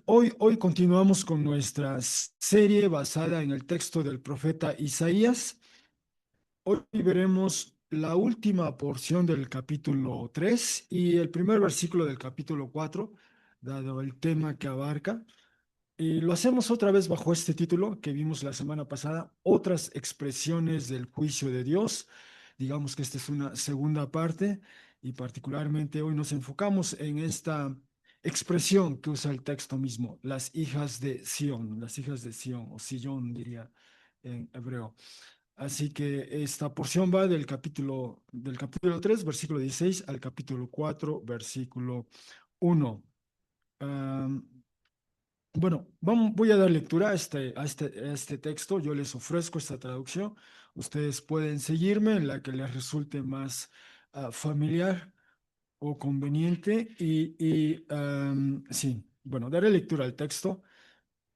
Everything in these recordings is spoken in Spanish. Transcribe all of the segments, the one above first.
Hoy continuamos con nuestra serie basada en el texto del profeta Isaías. Hoy veremos la última porción del capítulo 3 y el primer versículo del capítulo 4, dado el tema que abarca. Y lo hacemos otra vez bajo este título que vimos la semana pasada, otras expresiones del juicio de Dios. Digamos que esta es una segunda parte y particularmente hoy nos enfocamos en esta expresión que usa el texto mismo, las hijas de Sión o Sillón diría en hebreo. Así que esta porción va del capítulo 3 versículo 16 al capítulo 4 versículo 1. Bueno, voy a dar lectura a este texto. Yo les ofrezco esta traducción. Ustedes pueden seguirme en la que les resulte más familiar o conveniente. Sí, bueno, daré lectura al texto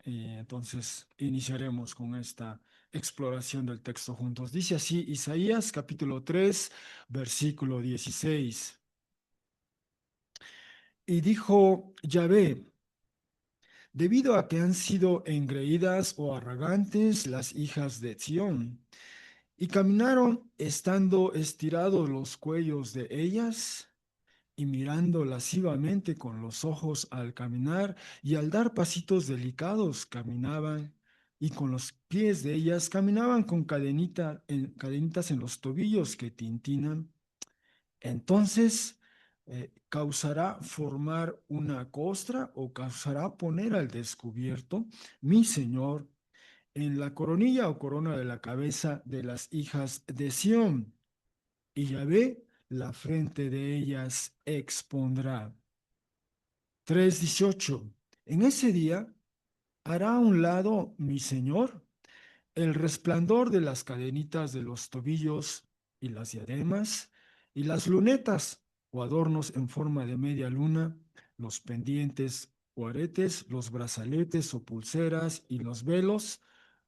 y entonces iniciaremos con esta exploración del texto juntos. Dice así Isaías capítulo 3 versículo 16. Y dijo Yahvé, debido a que han sido engreídas o arrogantes las hijas de Sión, y caminaron estando estirados los cuellos de ellas, y mirando lascivamente con los ojos al caminar, y al dar pasitos delicados caminaban, y con los pies de ellas caminaban con cadenitas en los tobillos que tintinan. Entonces, ¿causará formar una costra o causará poner al descubierto mi Señor en la coronilla o corona de la cabeza de las hijas de Sión? Y Yahvé la frente de ellas expondrá. 3:18. En ese día hará a un lado mi Señor el resplandor de las cadenitas de los tobillos y las diademas y las lunetas o adornos en forma de media luna, los pendientes o aretes, los brazaletes o pulseras y los velos,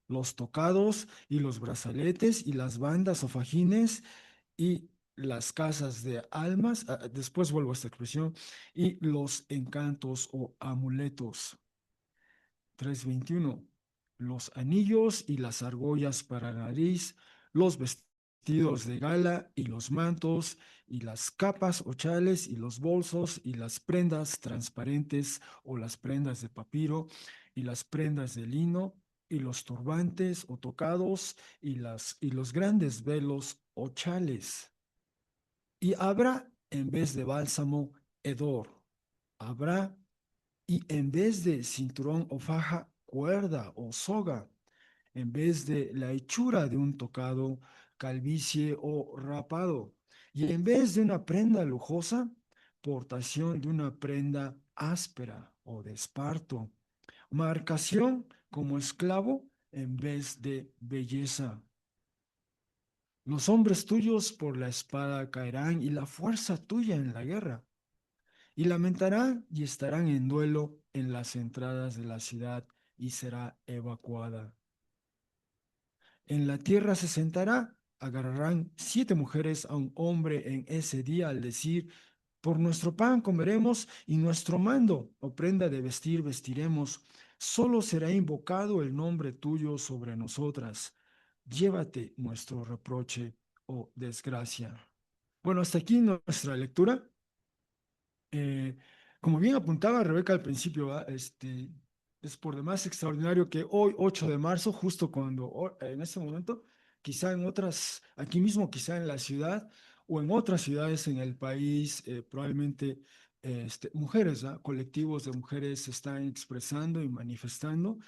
los tocados y los brazaletes y las bandas o fajines y las casas de almas, después vuelvo a esta expresión, y los encantos o amuletos. 3:21. Los anillos y las argollas para nariz, los vestidos de gala y los mantos y las capas o chales y los bolsos y las prendas transparentes o las prendas de papiro y las prendas de lino y los turbantes o tocados y los grandes velos o chales. Y habrá en vez de bálsamo hedor, habrá y en vez de cinturón o faja, cuerda o soga, en vez de la hechura de un tocado, calvicie o rapado, y en vez de una prenda lujosa, portación de una prenda áspera o de esparto, marcación como esclavo en vez de belleza. Los hombres tuyos por la espada caerán y la fuerza tuya en la guerra. Y lamentarán y estarán en duelo en las entradas de la ciudad y será evacuada. En la tierra se sentará, agarrarán 7 mujeres a un hombre en ese día al decir, por nuestro pan comeremos y nuestro mando o prenda de vestir vestiremos. Solo será invocado el nombre tuyo sobre nosotras. Llévate nuestro reproche o desgracia. Bueno, hasta aquí nuestra lectura. Eh, Como bien apuntaba Rebeca al principio, ¿va? Es por demás extraordinario que hoy, 8 de marzo, justo en este momento, quizá aquí mismo, quizá en la ciudad o en otras ciudades en el país, probablemente mujeres, ¿va? Colectivos de mujeres se están expresando y manifestando,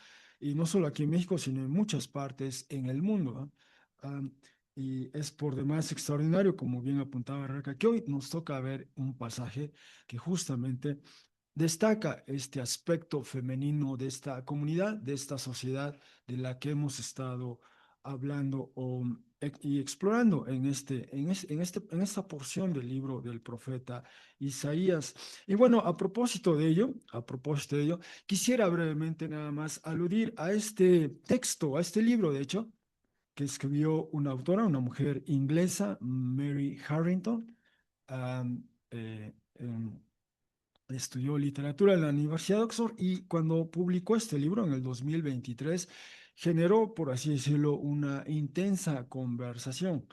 y no solo aquí en México, sino en muchas partes en el mundo, ¿va? Am, y es por demás extraordinario, como bien apuntaba Rebeca, que hoy nos toca ver un pasaje que justamente destaca este aspecto femenino de esta comunidad, de esta sociedad de la que hemos estado hablando y explorando en esta porción del libro del profeta Isaías. Y bueno, a propósito de ello, quisiera brevemente nada más aludir a este texto, a este libro, de hecho, que escribió una autora, una mujer inglesa, Mary Harrington. Um, eh, em, estudió literatura en la Universidad de Oxford y cuando publicó este libro en el 2023 generó, por así decirlo, una intensa conversación.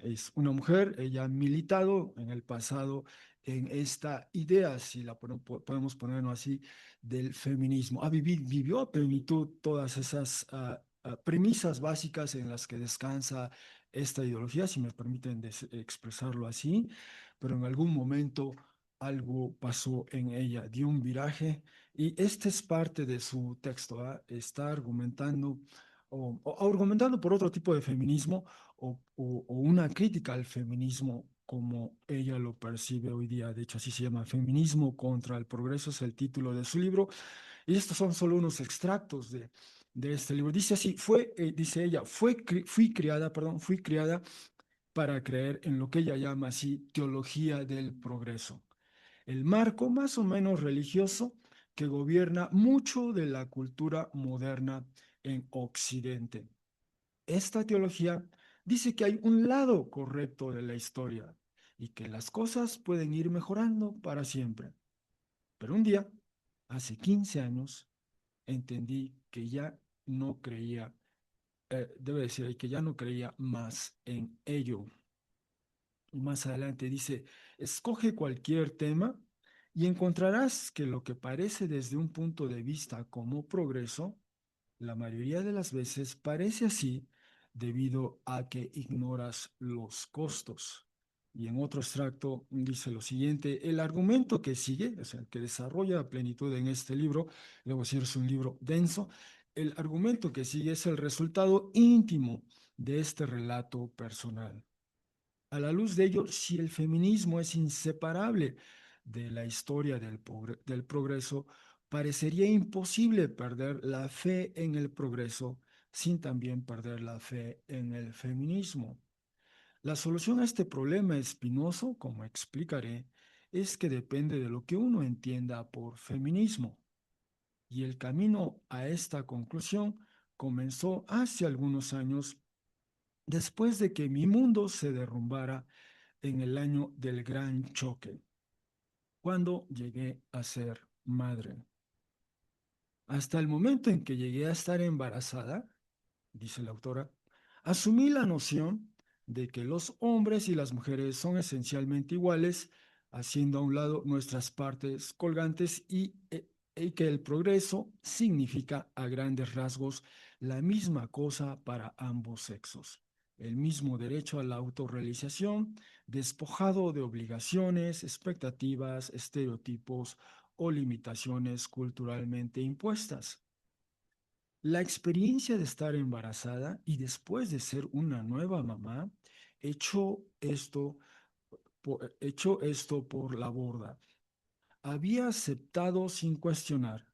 Es una mujer, ella ha militado en el pasado en esta idea, si la podemos ponerlo así, del feminismo. Vivió a plenitud todas esas premisas básicas en las que descansa esta ideología, si me permiten expresarlo así, pero en algún momento algo pasó en ella, dio un viraje y este es parte de su texto, ¿ah? Está argumentando o argumentando por otro tipo de feminismo o una crítica al feminismo como ella lo percibe hoy día. De hecho, así se llama, Feminismo contra el Progreso, es el título de su libro. Y estos son solo unos extractos de este libro. Dice así, dice ella, fui criada para creer en lo que ella llama así teología del progreso, el marco más o menos religioso que gobierna mucho de la cultura moderna en Occidente. Esta teología dice que hay un lado correcto de la historia y que las cosas pueden ir mejorando para siempre. Pero un día, hace 15 años, entendí que ya no creía, debe decir, que ya no creía más en ello. Y más adelante dice, escoge cualquier tema y encontrarás que lo que parece desde un punto de vista como progreso, la mayoría de las veces parece así debido a que ignoras los costos. Y en otro extracto dice lo siguiente, el argumento que sigue, o sea, el que desarrolla a plenitud en este libro, luego decir es un libro denso, el argumento que sigue es el resultado íntimo de este relato personal. A la luz de ello, si el feminismo es inseparable de la historia del progreso, parecería imposible perder la fe en el progreso sin también perder la fe en el feminismo. La solución a este problema espinoso, como explicaré, es que depende de lo que uno entienda por feminismo. Y el camino a esta conclusión comenzó hace algunos años después de que mi mundo se derrumbara en el año del gran choque, cuando llegué a ser madre. Hasta el momento en que llegué a estar embarazada, dice la autora, asumí la noción de que los hombres y las mujeres son esencialmente iguales, haciendo a un lado nuestras partes colgantes y que el progreso significa a grandes rasgos la misma cosa para ambos sexos. El mismo derecho a la autorrealización, despojado de obligaciones, expectativas, estereotipos o limitaciones culturalmente impuestas. La experiencia de estar embarazada y después de ser una nueva mamá echó esto por la borda. Había aceptado sin cuestionar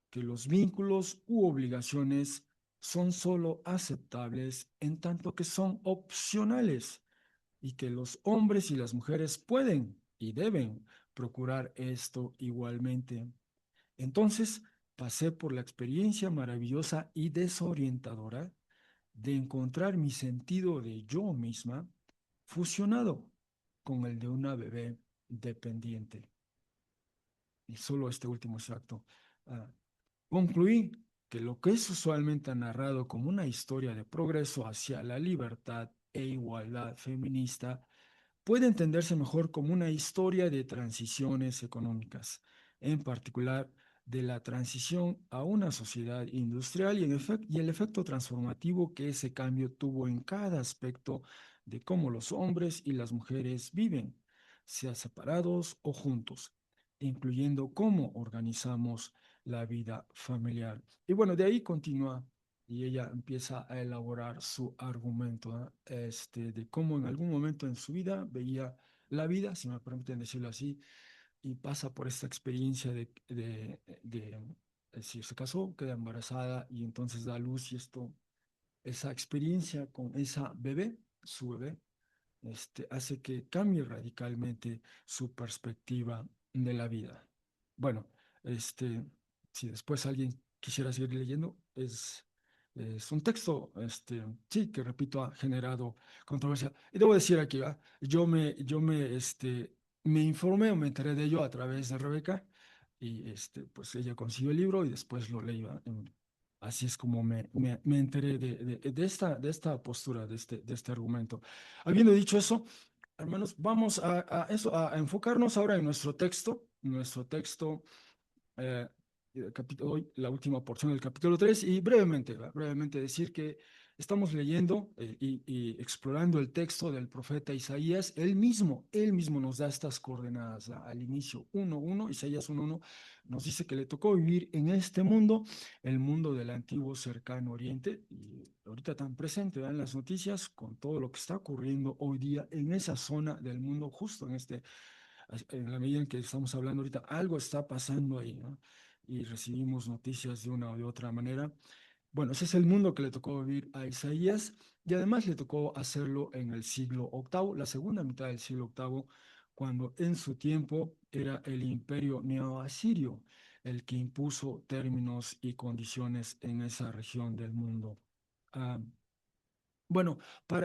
que los vínculos u obligaciones son solo aceptables en tanto que son opcionales y que los hombres y las mujeres pueden y deben procurar esto igualmente. Entonces pasé por la experiencia maravillosa y desorientadora de encontrar mi sentido de yo misma fusionado con el de una bebé dependiente. Y solo este último extracto. Ah, Concluí que lo que es usualmente narrado como una historia de progreso hacia la libertad e igualdad feminista puede entenderse mejor como una historia de transiciones económicas, en particular de la transición a una sociedad industrial y el efecto transformativo que ese cambio tuvo en cada aspecto de cómo los hombres y las mujeres viven, sea separados o juntos, incluyendo cómo organizamos la vida familiar. Y bueno, de ahí continúa y ella empieza a elaborar su argumento, de cómo en algún momento en su vida veía la vida, si me permiten decirlo así, y pasa por esta experiencia es decir, se casó, queda embarazada y entonces da a luz y esa experiencia con esa bebé, su bebé, hace que cambie radicalmente su perspectiva de la vida. Bueno, este, si después alguien quisiera seguir leyendo, es un texto, sí, que repito, ha generado controversia. Y debo decir aquí, ¿va? Yo me me informé o me enteré de ello a través de Rebeca y pues ella consiguió el libro y después lo leí. ¿Va? Así es como me enteré de esta postura, de este argumento. Habiendo dicho eso, hermanos, vamos a eso, a enfocarnos ahora en nuestro texto eh, hoy la última porción del capítulo 3 y brevemente, ¿va? Brevemente decir que estamos leyendo y explorando el texto del profeta Isaías. Él mismo nos da estas coordenadas, ¿va? Al inicio 1:1, Isaías 1:1 nos dice que le tocó vivir en este mundo, el mundo del antiguo cercano oriente, y ahorita tan presente, ¿va? En las noticias con todo lo que está ocurriendo hoy día en esa zona del mundo, justo en la medida en que estamos hablando ahorita, algo está pasando ahí, ¿no? Y recibimos noticias de una o de otra manera. Bueno, ese es el mundo que le tocó vivir a Isaías y además le tocó hacerlo en el siglo octavo, la segunda mitad del siglo octavo, cuando en su tiempo era el imperio neoasirio el que impuso términos y condiciones en esa región del mundo. Ah, bueno,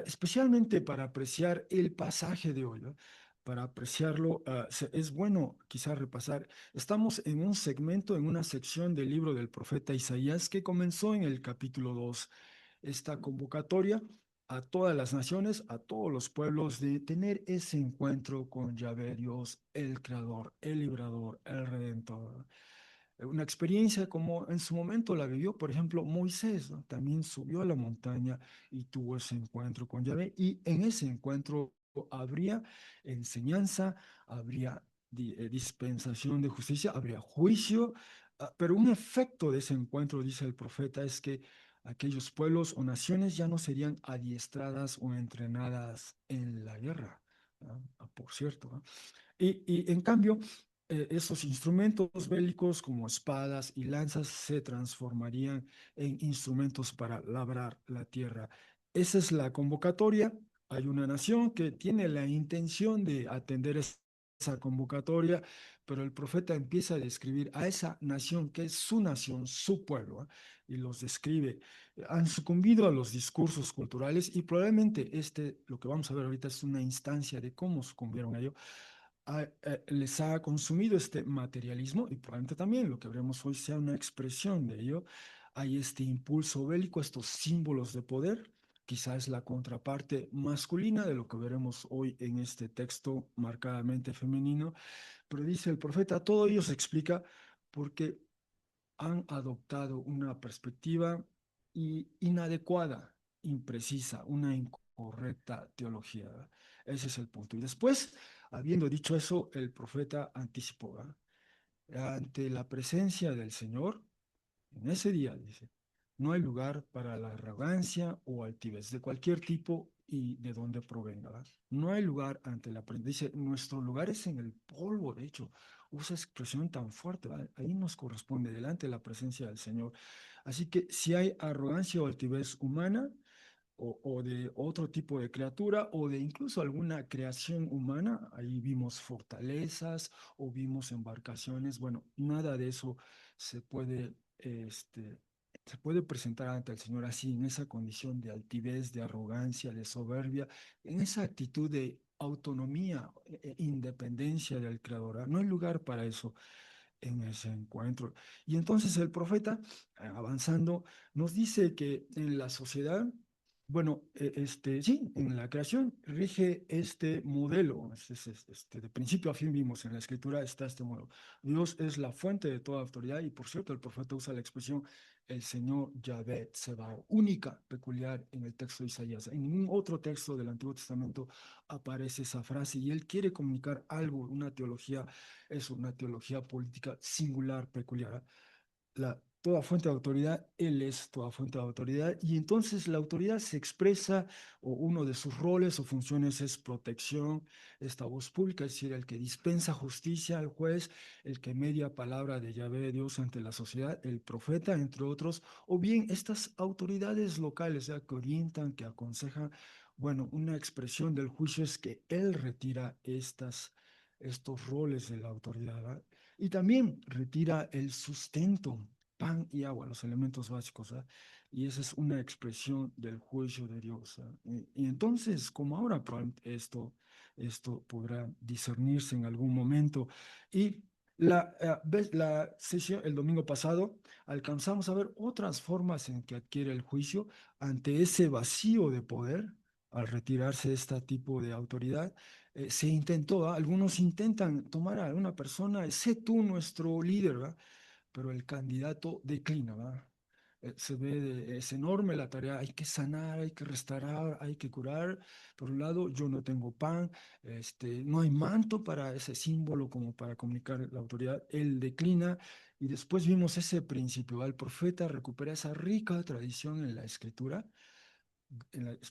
especialmente para apreciar el pasaje de hoy, ¿no? Para apreciarlo, es bueno quizás repasar. Estamos en un segmento, en una sección del libro del profeta Isaías que comenzó en el capítulo 2. Esta convocatoria a todas las naciones, a todos los pueblos, de tener ese encuentro con Yahvé Dios, el Creador, el Librador, el Redentor. Una experiencia como en su momento la vivió, por ejemplo, Moisés, ¿no? También subió a la montaña y tuvo ese encuentro con Yahvé, y en ese encuentro habría enseñanza, habría dispensación de justicia, habría juicio, pero un efecto de ese encuentro, dice el profeta, es que aquellos pueblos o naciones ya no serían adiestradas o entrenadas en la guerra. ¿No? Por cierto, ¿no? Y en cambio, esos instrumentos bélicos como espadas y lanzas se transformarían en instrumentos para labrar la tierra. Esa es la convocatoria. Hay una nación que tiene la intención de atender esa convocatoria, pero el profeta empieza a describir a esa nación que es su nación, su pueblo, ¿eh? Y los describe. Han sucumbido a los discursos culturales y probablemente lo que vamos a ver ahorita es una instancia de cómo sucumbieron a ello, les ha consumido este materialismo y probablemente también lo que veremos hoy sea una expresión de ello. Hay este impulso bélico, estos símbolos de poder, quizás la contraparte masculina de lo que veremos hoy en este texto marcadamente femenino, pero dice el profeta, todo ello se explica porque han adoptado una perspectiva inadecuada, imprecisa, una incorrecta teología. ¿Verdad? Ese es el punto. Y después, habiendo dicho eso, el profeta anticipó, ¿verdad? Ante la presencia del Señor, en ese día, dice, no hay lugar para la arrogancia o altivez de cualquier tipo y de donde provenga. ¿Verdad? No hay lugar ante la presencia. Dice, nuestro lugar es en el polvo, de hecho. Usa expresión tan fuerte. ¿Verdad? Ahí nos corresponde delante de la presencia del Señor. Así que si hay arrogancia o altivez humana, o de otro tipo de criatura o de incluso alguna creación humana. Ahí vimos fortalezas o vimos embarcaciones. Bueno, nada de eso se puede, se puede presentar ante el Señor así, en esa condición de altivez, de arrogancia, de soberbia, en esa actitud de autonomía, independencia del Creador. ¿Ah? No hay lugar para eso en ese encuentro. Y entonces el profeta, avanzando, nos dice que en la sociedad, bueno, sí, en la creación rige este modelo. De principio a fin vimos en la escritura está este modelo. Dios es la fuente de toda autoridad y por cierto el profeta usa la expresión el Señor Yahvé Sebaot, única, peculiar en el texto de Isaías. En ningún otro texto del Antiguo Testamento aparece esa frase y él quiere comunicar algo, una teología, es una teología política singular, peculiar. Toda fuente de autoridad, Él es toda fuente de autoridad, y entonces la autoridad se expresa, o uno de sus roles o funciones es protección, esta voz pública, es decir, el que dispensa justicia al juez, el que media palabra de Yahvé de Dios ante la sociedad, el profeta, entre otros, o bien estas autoridades locales, ya, que orientan, que aconsejan. Bueno, una expresión del juicio es que Él retira estos roles de la autoridad, ¿verdad? Y también retira el sustento. pan y agua, los elementos básicos, ¿ah? Y esa es una expresión del juicio de Dios, ¿ah? Y entonces, como ahora probablemente esto podrá discernirse en algún momento. Y la sesión, el domingo pasado, alcanzamos a ver otras formas en que adquiere el juicio ante ese vacío de poder. Al retirarse este tipo de autoridad, se intentó, ¿ah? Algunos intentan tomar a una persona, sé tú nuestro líder, ¿va? Pero el candidato declina, ¿va? Es enorme la tarea, hay que sanar, hay que restaurar, hay que curar. Por un lado, yo no tengo pan, no hay manto para ese símbolo como para comunicar la autoridad. Él declina y después vimos ese principio, ¿va? El profeta recupera esa rica tradición en la escritura,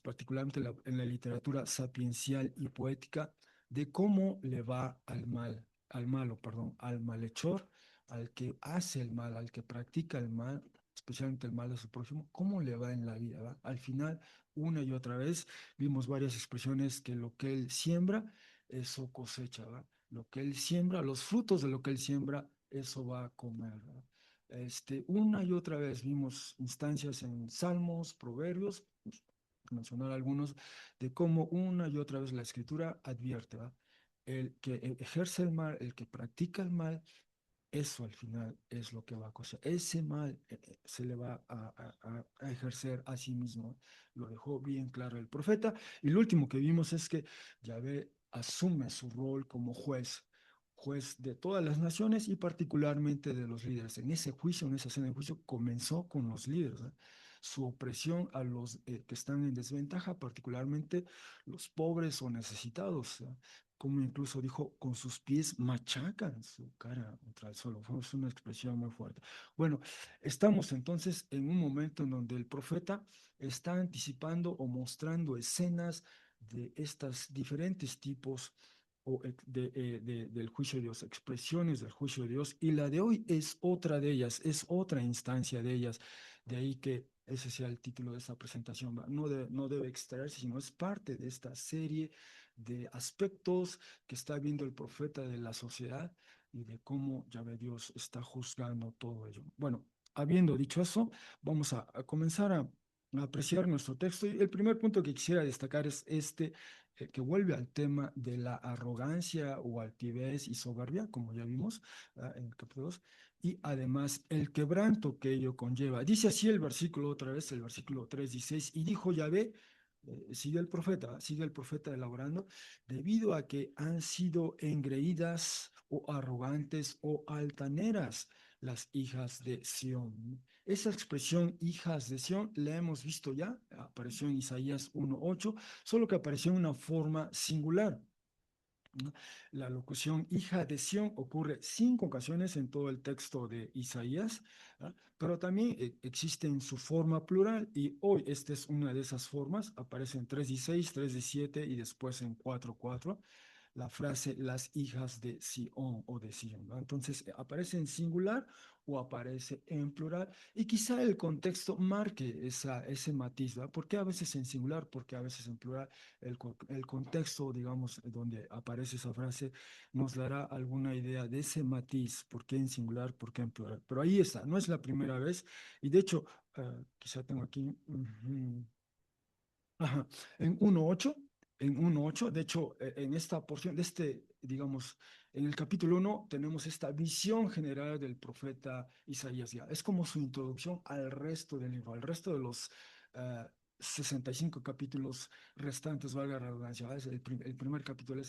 particularmente en la literatura sapiencial y poética, de cómo le va al malo, perdón, al malhechor, al que hace el mal, al que practica el mal, especialmente el mal a su prójimo, cómo le va en la vida, ¿va? Al final, una y otra vez, vimos varias expresiones que lo que él siembra, eso cosecha, ¿va? Lo que él siembra, los frutos de lo que él siembra, eso va a comer, ¿va? Una y otra vez vimos instancias en Salmos, Proverbios, mencionar algunos, de cómo una y otra vez la escritura advierte, ¿va? El que ejerce el mal, el que practica el mal, eso al final es lo que va a cosechar. Ese mal se le va a ejercer a sí mismo. Lo dejó bien claro el profeta. Y lo último que vimos es que Yahvé asume su rol como juez, juez de todas las naciones y particularmente de los líderes. En ese juicio, en esa escena de juicio, comenzó con los líderes, ¿eh? Su opresión a los que están en desventaja, particularmente los pobres o necesitados, ¿eh? Como incluso dijo, con sus pies machacan su cara contra el suelo. Fue una expresión muy fuerte. Bueno, estamos entonces en un momento en donde el profeta está anticipando o mostrando escenas de estos diferentes tipos del juicio de Dios, expresiones del juicio de Dios, y la de hoy es otra de ellas, es otra instancia de ellas. De ahí que ese sea el título de esta presentación. No debe extraerse, sino es parte de esta serie de aspectos que está viendo el profeta de la sociedad y de cómo Yahvé Dios está juzgando todo ello. Bueno, habiendo dicho eso, vamos a comenzar a apreciar nuestro texto. Y el primer punto que quisiera destacar es que vuelve al tema de la arrogancia o altivez y soberbia, como ya vimos en el capítulo 2, y además el quebranto que ello conlleva. Dice así el versículo otra vez, el versículo 3, 16, y dijo Yahvé, sigue el profeta elaborando, debido a que han sido engreídas o arrogantes o altaneras las hijas de Sión. Esa expresión hijas de Sión la hemos visto ya, apareció en Isaías 1:8, solo que apareció en una forma singular, ¿no? La locución hija de Sión ocurre 5 ocasiones en todo el texto de Isaías, ¿ah? Pero también existe en su forma plural y hoy esta es una de esas formas, aparece en 3:16, 3:17 y después en 4:4 la frase las hijas de Sión o de Sion, ¿no? Entonces, aparece en singular o aparece en plural y quizá el contexto marque ese matiz, ¿verdad? ¿Por qué a veces en singular? ¿Por qué a veces en plural? El contexto, digamos, donde aparece esa frase nos dará alguna idea de ese matiz, por qué en singular, por qué en plural. Pero ahí está, no es la primera vez y de hecho, quizá tengo aquí... Ajá. En 1.8, de hecho, en esta porción de digamos, en el capítulo 1 tenemos esta visión general del profeta Isaías ya. Es como su introducción al resto del libro, al resto de los eh, 65 capítulos restantes, valga la redundancia. ¿Vale? El primer capítulo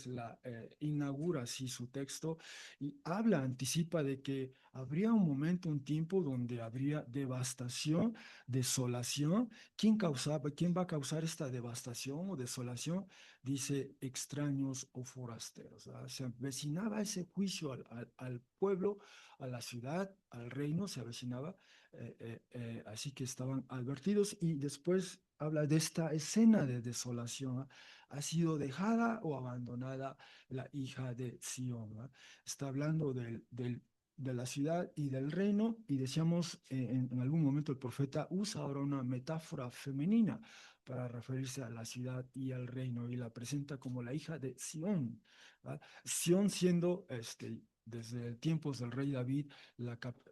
inaugura así su texto y habla, anticipa de que habría un momento, un tiempo donde habría devastación, desolación. ¿Quién va a causar esta devastación o desolación? Dice extraños o forasteros, ¿verdad? Se avecinaba ese juicio al pueblo, a la ciudad, al reino, se avecinaba, así que estaban advertidos y después habla de esta escena de desolación, ¿ah? Ha sido dejada o abandonada la hija de Sión, ¿verdad? Está hablando de la ciudad y del reino, y decíamos en algún momento el profeta usa ahora una metáfora femenina para referirse a la ciudad y al reino, y la presenta como la hija de Sión, ¿va? Sión siendo desde tiempos del rey David,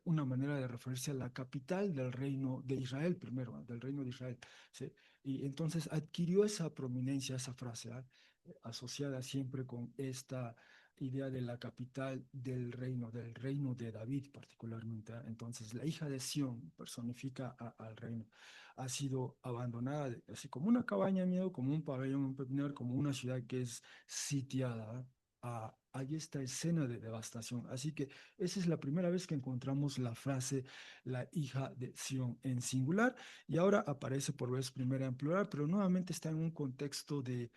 una manera de referirse a la capital del reino de Israel, primero, del reino de Israel. ¿Sí? Y entonces adquirió esa prominencia, esa frase, asociada siempre con esta idea de la capital del reino de David particularmente. Entonces, la hija de Sión personifica al reino. Ha sido abandonada, así como una cabaña, miedo, como un pabellón, un pepinar, como una ciudad que es sitiada. Hay esta escena de devastación. Así que esa es la primera vez que encontramos la frase la hija de Sión en singular y ahora aparece por vez primera en plural, pero nuevamente está en un contexto de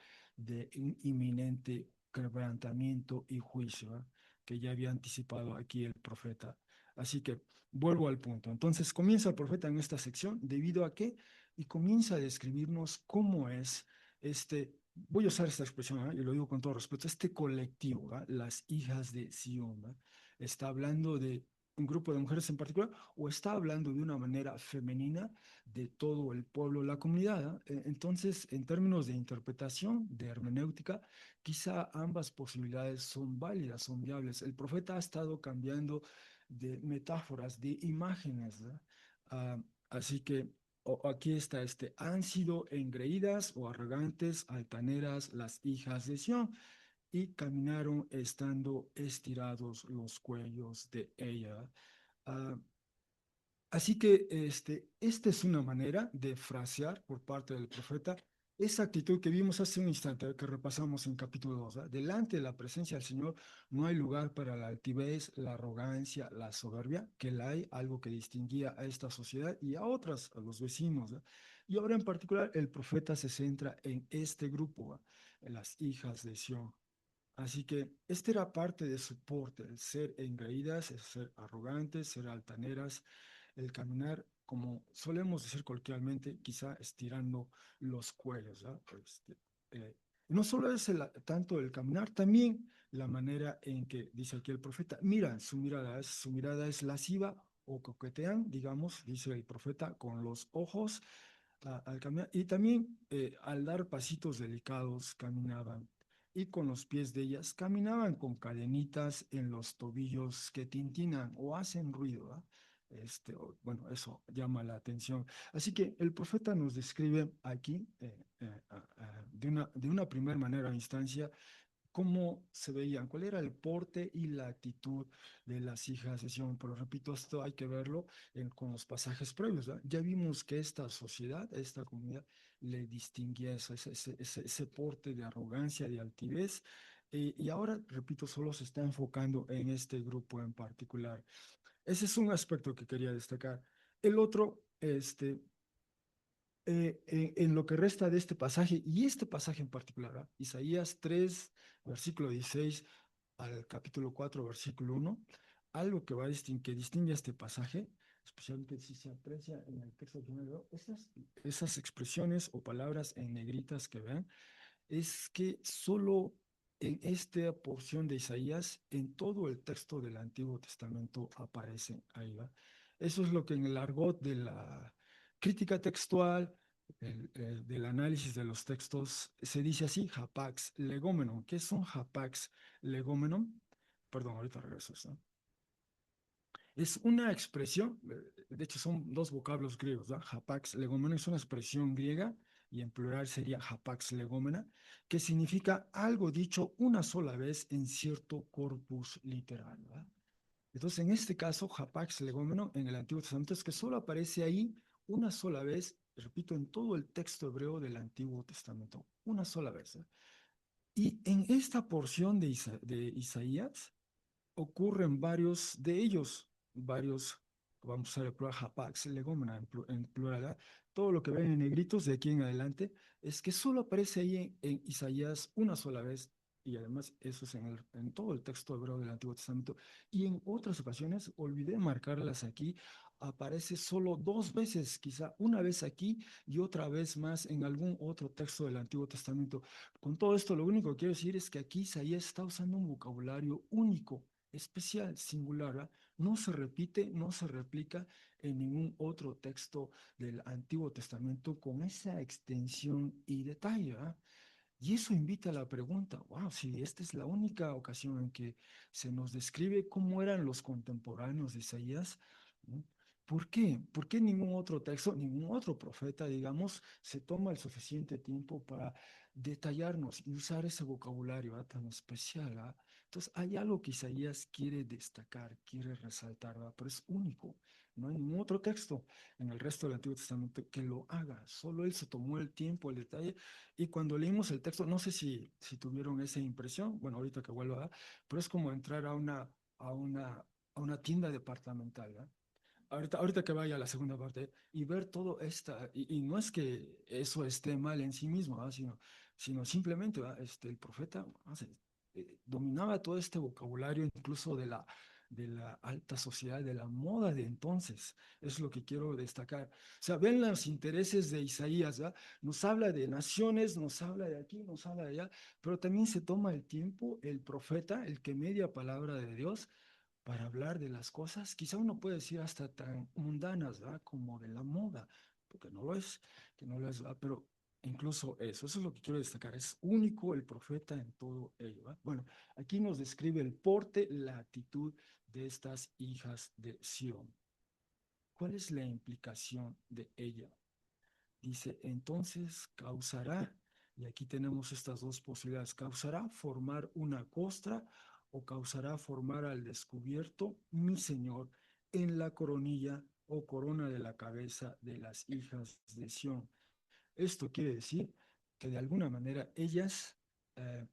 un inminente quebrantamiento y juicio, que ya había anticipado aquí el profeta. Así que vuelvo al punto. Entonces comienza el profeta en esta sección, ¿debido a qué? Y comienza a describirnos cómo es voy a usar esta expresión, y lo digo con todo respeto, este colectivo, las hijas de Sion, está hablando de un grupo de mujeres en particular o está hablando de una manera femenina de todo el pueblo, la comunidad. Entonces, en términos de interpretación, de hermenéutica, quizá ambas posibilidades son válidas, son viables. El profeta ha estado cambiando de metáforas, de imágenes, ¿no? Ah, así que aquí está han sido engreídas o arrogantes, altaneras, las hijas de Sión, y caminaron estando estirados los cuellos de ella. Ah, Así que esta es una manera de frasear por parte del profeta esa actitud que vimos hace un instante, que repasamos en capítulo 2. Delante de la presencia del Señor no hay lugar para la altivez, la arrogancia, la soberbia, que la hay, algo que distinguía a esta sociedad y a otras, a los vecinos. Y ahora en particular el profeta se centra en este grupo, en las hijas de Sión. Así que este era parte de su porte, el ser engreídas, el ser arrogantes, ser altaneras, el caminar, como solemos decir coloquialmente, quizá estirando los cuellos. Eh, no solo es tanto el caminar, también la manera en que, dice aquí el profeta, mira, su mirada es lasciva o coquetean, digamos, dice el profeta, con los ojos al caminar. Y también al dar pasitos delicados caminaban y con los pies de ellas caminaban con cadenitas en los tobillos que tintinan o hacen ruido. Bueno, eso llama la atención. Así que el profeta nos describe aquí, de una primera manera, instancia, cómo se veían, cuál era el porte y la actitud de las hijas de Sion. Pero repito, esto hay que verlo con los pasajes previos, ¿verdad? Ya vimos que esta sociedad, esta comunidad, le distinguía ese porte de arrogancia, de altivez. Y ahora, repito, solo se está enfocando en este grupo en particular. Ese es un aspecto que quería destacar. El otro, en lo que resta de este pasaje, y este pasaje en particular, Isaías 3, versículo 16 al capítulo 4, versículo 1, algo que que distingue este pasaje, especialmente si se aprecia en el texto que me veo, esas expresiones o palabras en negritas que vean, es que solo en esta porción de Isaías, en todo el texto del Antiguo Testamento aparecen ahí, ¿va? Eso es lo que en el argot de la crítica textual, del análisis de los textos, se dice así, hapax legomenon. ¿Qué son hapax legomenon? Perdón, ahorita regreso a eso. Es una expresión, de hecho son dos vocablos griegos, ¿no? Hapax legomena es una expresión griega y en plural sería hapax legomena, que significa algo dicho una sola vez en cierto corpus literal, ¿verdad? Entonces, en este caso, hapax legomeno en el Antiguo Testamento es que solo aparece ahí una sola vez, repito, en todo el texto hebreo del Antiguo Testamento, una sola vez. Y en esta porción de Isaías, ocurren varios de ellos, varios, vamos a usar el plural, hapax legomena en plural. Todo lo que ven en negritos de aquí en adelante es que solo aparece ahí en Isaías una sola vez, y además eso es en todo el texto hebreo del Antiguo Testamento. Y en otras ocasiones, olvidé marcarlas aquí, aparece solo dos veces, quizá una vez aquí y otra vez más en algún otro texto del Antiguo Testamento. Con todo esto, lo único que quiero decir es que aquí Isaías está usando un vocabulario único, especial, singular, ¿verdad? No se repite, no se replica en ningún otro texto del Antiguo Testamento con esa extensión y detalle, ¿verdad? Y eso invita a la pregunta, wow, si esta es la única ocasión en que se nos describe cómo eran los contemporáneos de Isaías, ¿no? ¿Por qué? ¿Por qué ningún otro texto, ningún otro profeta, digamos, se toma el suficiente tiempo para detallarnos y usar ese vocabulario tan especial? Entonces, hay algo que Isaías quiere destacar, quiere resaltar, pero es único. No hay ningún otro texto en el resto del Antiguo Testamento que lo haga. Solo él se tomó el tiempo, el detalle y cuando leímos el texto, no sé si tuvieron esa impresión, bueno, ahorita que vuelva, pero es como entrar a una, a una tienda departamental, ¿verdad? Ahorita que vaya a la segunda parte y ver todo esta, y no es que eso esté mal en sí mismo, ¿verdad? Sino simplemente, ¿verdad? El profeta dominaba todo este vocabulario, incluso de la alta sociedad, de la moda de entonces. Es lo que quiero destacar. O sea, ven los intereses de Isaías, ¿verdad? Nos habla de naciones, nos habla de aquí, nos habla de allá, pero también se toma el tiempo, el profeta, el que media palabra de Dios para hablar de las cosas, quizá uno puede decir hasta tan mundanas, ¿verdad? Como de la moda, porque no lo es, que no lo es, ¿verdad? Pero incluso eso es lo que quiero destacar, es único el profeta en todo ello, ¿verdad? Bueno, aquí nos describe el porte, la actitud de estas hijas de Sión. ¿Cuál es la implicación de ella? Dice, entonces causará, y aquí tenemos estas dos posibilidades, causará formar una costra o causará formar al descubierto mi Señor en la coronilla o corona de la cabeza de las hijas de Sión. Esto quiere decir que de alguna manera ellas eh,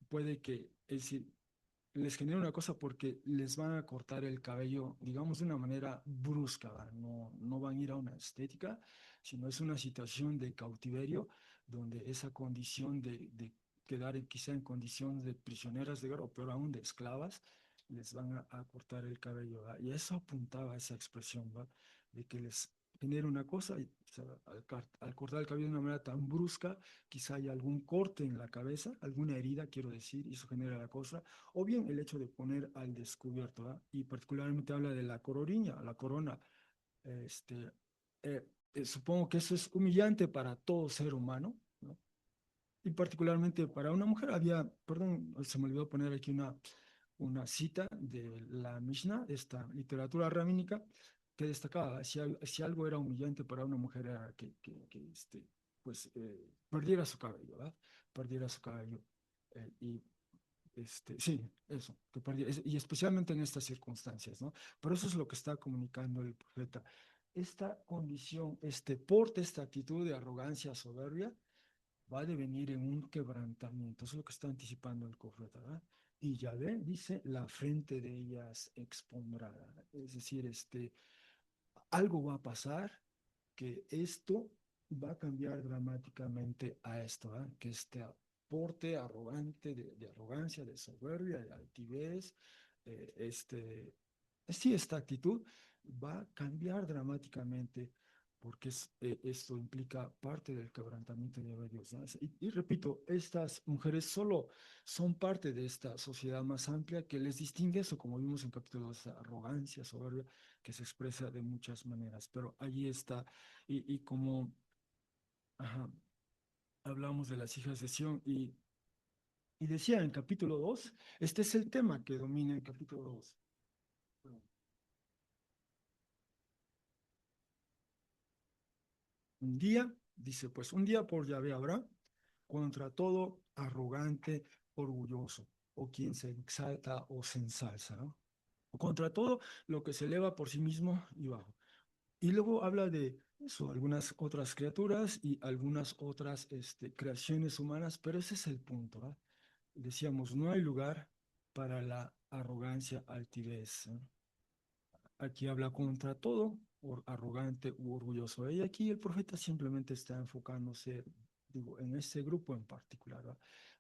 puede que, es decir, les genera una cosa porque les van a cortar el cabello, digamos, de una manera brusca, ¿va? No, no van a ir a una estética, sino es una situación de cautiverio donde esa condición de quedar quizá en condición de prisioneras de guerra, o peor aún de esclavas, les van a cortar el cabello, ¿va? Y eso apuntaba a esa expresión, ¿va? De que les genera una cosa, y, o sea, al cortar el cabello de una manera tan brusca, quizá hay algún corte en la cabeza, alguna herida, quiero decir, y eso genera la cosa, o bien el hecho de poner al descubierto, ¿verdad? Y particularmente habla de la coroniña, la corona. Este, Supongo que eso es humillante para todo ser humano, ¿no? Y particularmente para una mujer. Perdón, se me olvidó poner aquí una cita de la Mishnah, esta literatura rabínica, que destacaba, si algo era humillante para una mujer era que pues, perdiera su cabello, ¿verdad? Perdiera su cabello. Y sí, eso, y especialmente en estas circunstancias, ¿no? Pero eso es lo que está comunicando el profeta. Esta condición, este porte, esta actitud de arrogancia, soberbia, va a devenir en un quebrantamiento. Eso es lo que está anticipando el profeta, ¿verdad? Y Yahvé dice, la frente de ellas expondrá. Es decir, algo va a pasar que esto va a cambiar dramáticamente a esto, ¿eh? Que este aporte arrogante, de arrogancia, de soberbia, de altivez, eh, este, sí, esta actitud va a cambiar dramáticamente porque esto implica parte del quebrantamiento de Dios, ¿no? Y repito, estas mujeres solo son parte de esta sociedad más amplia que les distingue eso, como vimos en capítulo 2, arrogancia, soberbia, que se expresa de muchas maneras, pero allí está, y como ajá, hablamos de las hijas de Sión, y decía en capítulo 2 este es el tema que domina en capítulo 2. Un día, dice, pues un día por Yahvé habrá contra todo arrogante, orgulloso, o quien se exalta o se ensalza, ¿no? Contra todo lo que se eleva por sí mismo y bajo. Y luego habla de eso, algunas otras criaturas y algunas otras creaciones humanas, pero ese es el punto, ¿verdad? Decíamos, no hay lugar para la arrogancia, altivez, ¿no? Aquí habla contra todo, arrogante u orgulloso. Y aquí el profeta simplemente está enfocándose, digo, en este grupo en particular, ¿verdad?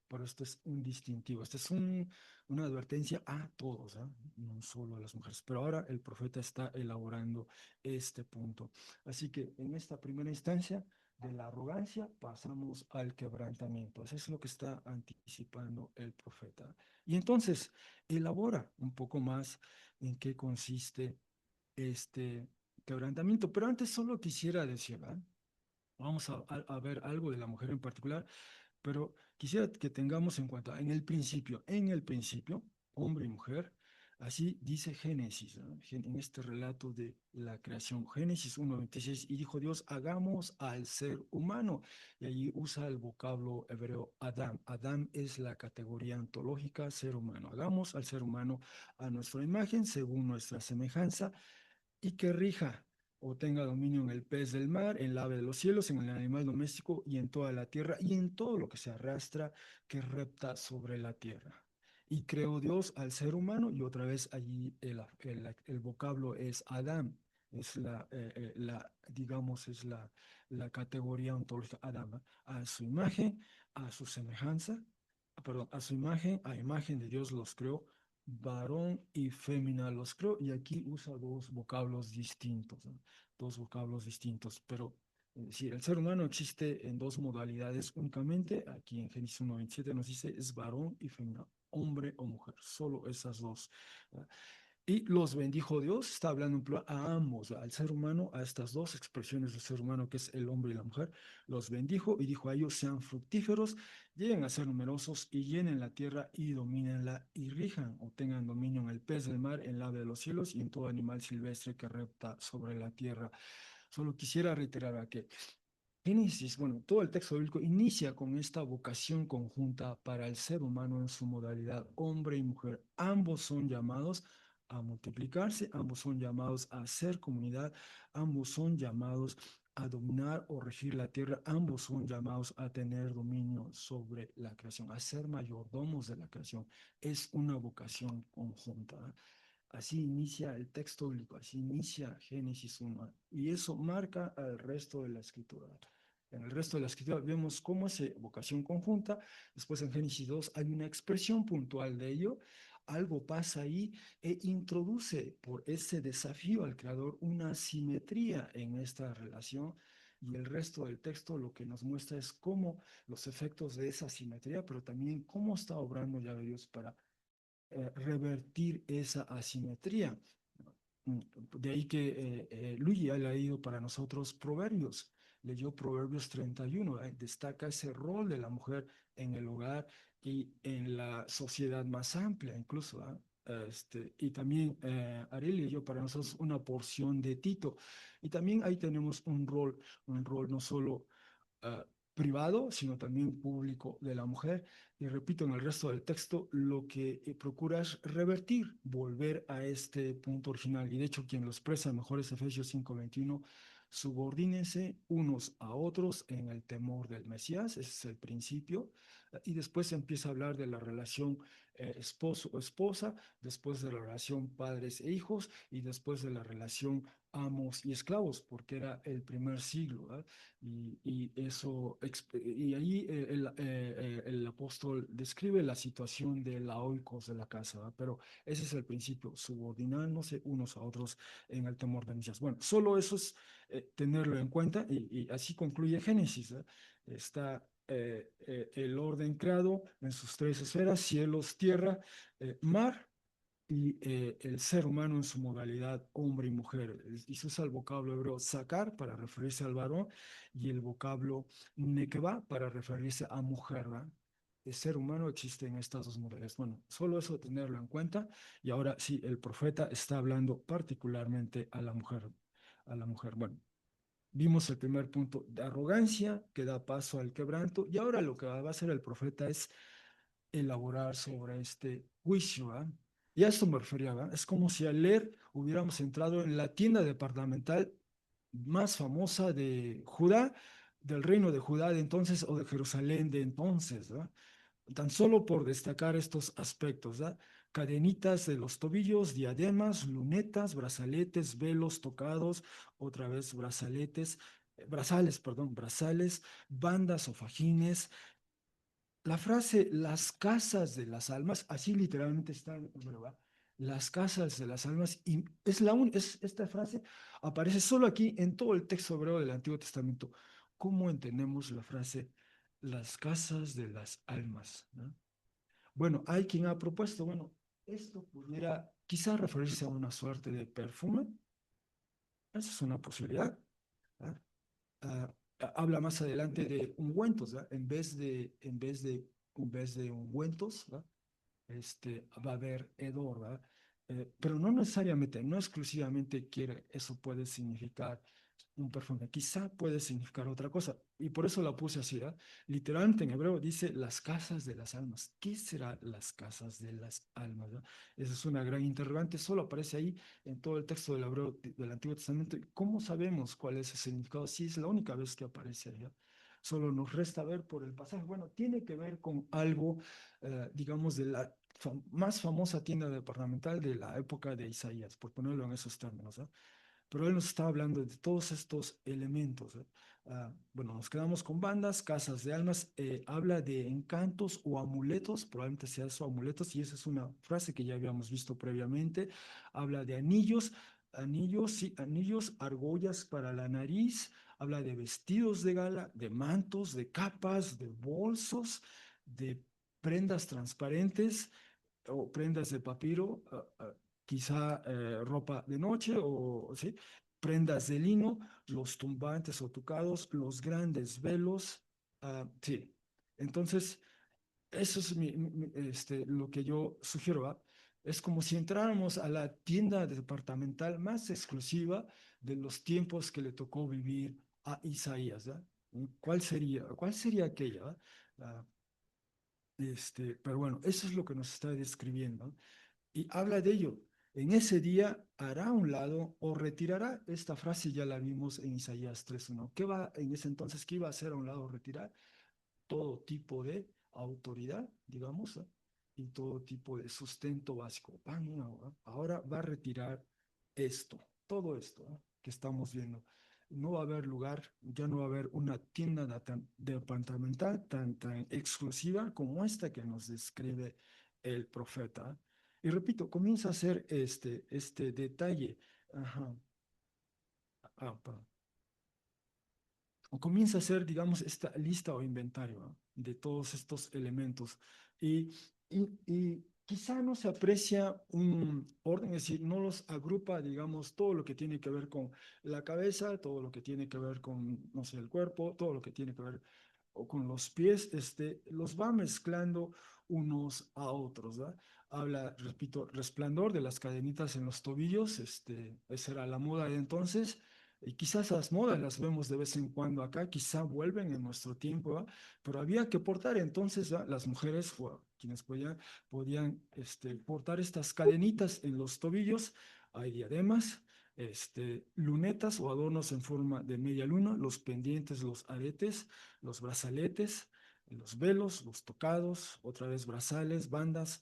Pero esto es un distintivo, esto es una advertencia a todos, ¿ah? No solo a las mujeres. Pero ahora el profeta está elaborando este punto. Así que en esta primera instancia, de la arrogancia pasamos al quebrantamiento. Eso es lo que está anticipando el profeta. Y entonces elabora un poco más en qué consiste este quebrantamiento. Pero antes solo quisiera decir, ¿verdad? Vamos a ver algo de la mujer en particular. Pero quisiera que tengamos en cuenta, en el principio, hombre y mujer, así dice Génesis, ¿no? En este relato de la creación, Génesis 1:26, y dijo Dios, hagamos al ser humano. Y allí usa el vocablo hebreo Adam. Adam es la categoría ontológica ser humano. Hagamos al ser humano a nuestra imagen, según nuestra semejanza, y que rija o tenga dominio en el pez del mar, en el ave de los cielos, en el animal doméstico y en toda la tierra y en todo lo que se arrastra que repta sobre la tierra. Y creó Dios al ser humano y otra vez allí el vocablo es Adam, es digamos, es la categoría ontológica Adam, ¿eh? A su imagen, a su semejanza, perdón, a su imagen, a imagen de Dios los creó, varón y fémina los creo, y aquí usa dos vocablos distintos, ¿no? Dos vocablos distintos, pero si el ser humano existe en dos modalidades únicamente, aquí en Génesis 1:27 nos dice es varón y fémina, hombre o mujer, solo esas dos. ¿No? Y los bendijo Dios, está hablando en plural a ambos, al ser humano, a estas dos expresiones del ser humano, que es el hombre y la mujer, los bendijo y dijo a ellos, sean fructíferos, lleguen a ser numerosos y llenen la tierra y domínenla y rijan o tengan dominio en el pez del mar, en el ave de los cielos y en todo animal silvestre que repta sobre la tierra. Solo quisiera reiterar a que Génesis, bueno, todo el texto bíblico inicia con esta vocación conjunta para el ser humano en su modalidad hombre y mujer. Ambos son llamados a multiplicarse, ambos son llamados a ser comunidad, ambos son llamados a dominar o regir la tierra, ambos son llamados a tener dominio sobre la creación, a ser mayordomos de la creación. Es una vocación conjunta. Así inicia el texto bíblico, así inicia Génesis 1, y eso marca al resto de la escritura. En el resto de la escritura vemos cómo es vocación conjunta, después en Génesis 2 hay una expresión puntual de ello, algo pasa ahí e introduce por ese desafío al creador una simetría en esta relación, y el resto del texto lo que nos muestra es cómo los efectos de esa simetría, pero también cómo está obrando ya Dios para revertir esa asimetría. De ahí que Luigi ha leído para nosotros Proverbios, leyó Proverbios 31, destaca ese rol de la mujer en el hogar y en la sociedad más amplia incluso. Y también Ariel leyó para nosotros una porción de Tito. Y también ahí tenemos un rol no solo uh, privado, sino también público de la mujer. Y repito, en el resto del texto, lo que procura es revertir, volver a este punto original. Y de hecho, quien lo expresa mejor es Efesios 5:21, subordínense unos a otros en el temor del Mesías, ese es el principio. Y después empieza a hablar de la relación esposo-esposa, después de la relación padres e hijos, y después de la relación amos y esclavos, porque era el primer siglo, ¿verdad? Y ahí el apóstol describe la situación de la oikos de la casa, ¿verdad? Pero ese es el principio, subordinándose unos a otros en el temor de Mesías. Bueno, solo eso es tenerlo en cuenta, y así concluye Génesis, ¿verdad? Está el orden creado en sus tres esferas, cielos, tierra, mar, y el ser humano en su modalidad hombre y mujer. Y se usa el vocablo hebreo sacar para referirse al varón y el vocablo nekeba para referirse a mujer, ¿verdad? El ser humano existe en estas dos modalidades. Bueno, solo eso tenerlo en cuenta. Y ahora sí, el profeta está hablando particularmente a la mujer. A la mujer. Bueno, vimos el primer punto de arrogancia que da paso al quebranto. Y ahora lo que va a hacer el profeta es elaborar sobre este juicio. ¿Va? Y a esto me refería, ¿va? Es como si al leer hubiéramos entrado en la tienda departamental más famosa de Judá, del reino de Judá de entonces o de Jerusalén de entonces, ¿va? Tan solo por destacar estos aspectos, ¿va? Cadenitas de los tobillos, diademas, lunetas, brazaletes, velos tocados, otra vez brazaletes, brazales, perdón, brazales, bandas o fajines, la frase las casas de las almas, así literalmente está en ¿verdad? Las casas de las almas, y esta frase aparece solo aquí en todo el texto hebreo del Antiguo Testamento. ¿Cómo entendemos la frase las casas de las almas? ¿No? Bueno, hay quien ha propuesto, bueno, esto pudiera quizá referirse a una suerte de perfume, esa es una posibilidad. ¿Ah? habla más adelante de ungüentos, ¿verdad? En vez de ungüentos, ¿verdad? Va a haber hedor, ¿verdad? Pero no necesariamente, no exclusivamente quiere, eso puede significar un perfume, quizá puede significar otra cosa, y por eso la puse así, ¿verdad? Literalmente en hebreo dice las casas de las almas. ¿Qué serán las casas de las almas, ¿verdad? Esa es una gran interrogante, solo aparece ahí en todo el texto del hebreo del Antiguo Testamento. ¿Cómo sabemos cuál es el significado? Si es la única vez que aparece ahí, ¿verdad? Solo nos resta ver por el pasaje. Bueno, tiene que ver con algo, digamos, de la más famosa tienda departamental de la época de Isaías, por ponerlo en esos términos, ¿eh? Pero él nos está hablando de todos estos elementos, ¿eh? Bueno, nos quedamos con bandas, casas de almas, habla de encantos o amuletos, probablemente sea eso, amuletos, y esa es una frase que ya habíamos visto previamente. Habla de anillos, anillos, sí, anillos, argollas para la nariz, habla de vestidos de gala, de mantos, de capas, de bolsos, de prendas transparentes o prendas de papiro, quizá ropa de noche o sí, prendas de lino, los tumbantes o tucados, los grandes velos, sí. Entonces, eso es lo que yo sugiero, ¿va? Es como si entráramos a la tienda departamental más exclusiva de los tiempos que le tocó vivir a Isaías, ¿va? Cuál sería aquella, ¿va? Ah, pero bueno, eso es lo que nos está describiendo. Y habla de ello. En ese día hará a un lado o retirará. Esta frase ya la vimos en Isaías 3:1. ¿Qué va en ese entonces? ¿Qué iba a hacer a un lado o retirar? Todo tipo de autoridad, digamos, ¿eh? Y todo tipo de sustento básico. Ahora va a retirar esto, todo esto, ¿eh? Que estamos viendo. No va a haber lugar, ya no va a haber una tienda departamental tan exclusiva como esta que nos describe el profeta. Y repito, comienza a hacer este detalle. Ajá. Perdón. O comienza a hacer, digamos, esta lista o inventario, ¿no? De todos estos elementos. Y, y quizá no se aprecia un orden, es decir, no los agrupa, digamos, todo lo que tiene que ver con la cabeza, todo lo que tiene que ver con, no sé, el cuerpo, todo lo que tiene que ver o con los pies, los va mezclando unos a otros, ¿verdad? Habla, repito, resplandor de las cadenitas en los tobillos, esa era la moda de entonces, y quizás las modas las vemos de vez en cuando acá, quizá vuelven en nuestro tiempo, ¿va? Pero había que portar entonces, ¿va? Las mujeres, quienes podían portar estas cadenitas en los tobillos, hay diademas, lunetas o adornos en forma de media luna, los pendientes, los aretes, los brazaletes, los velos, los tocados, otra vez brazales, bandas,